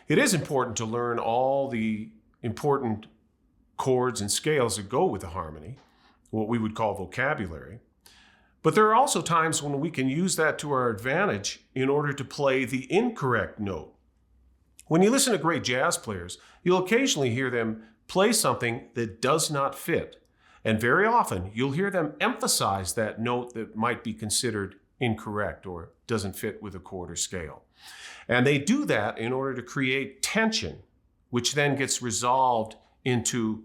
It is important to learn all the important chords and scales that go with the harmony, what we would call vocabulary. But there are also times when we can use that to our advantage in order to play the incorrect note. When you listen to great jazz players, you'll occasionally hear them play something that does not fit. And very often, you'll hear them emphasize that note that might be considered incorrect or doesn't fit with a chord or scale. And they do that in order to create tension, which then gets resolved into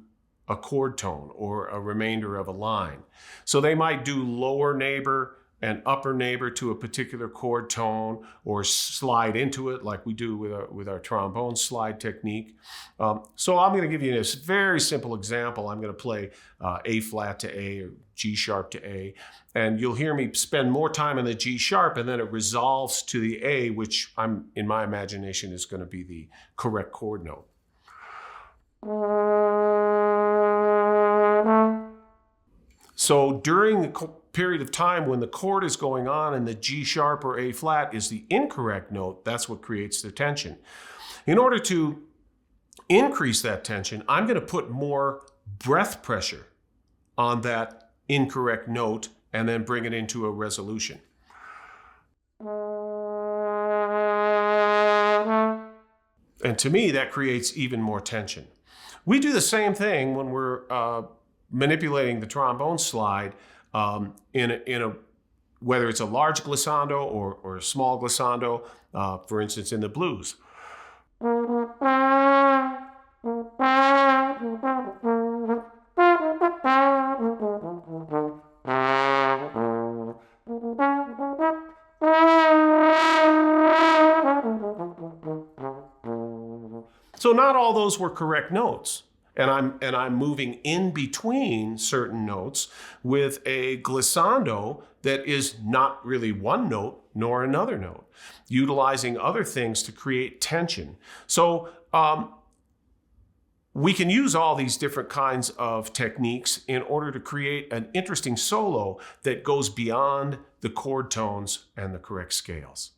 a chord tone or a remainder of a line. So they might do lower neighbor and upper neighbor to a particular chord tone, or slide into it like we do with our trombone slide technique. So I'm going to give you this very simple example. I'm going to play A flat to A or G sharp to A, and you'll hear me spend more time on the G sharp, and then it resolves to the A, which in my imagination is going to be the correct chord note. So during the period of time when the chord is going on and the G sharp or A flat is the incorrect note, that's what creates the tension. In order to increase that tension, I'm going to put more breath pressure on that incorrect note and then bring it into a resolution. And to me, that creates even more tension. We do the same thing when we're manipulating the trombone slide whether it's a large glissando or a small glissando, for instance, in the blues. So not all those were correct notes. And I'm moving in between certain notes with a glissando that is not really one note nor another note, utilizing other things to create tension. So we can use all these different kinds of techniques in order to create an interesting solo that goes beyond the chord tones and the correct scales.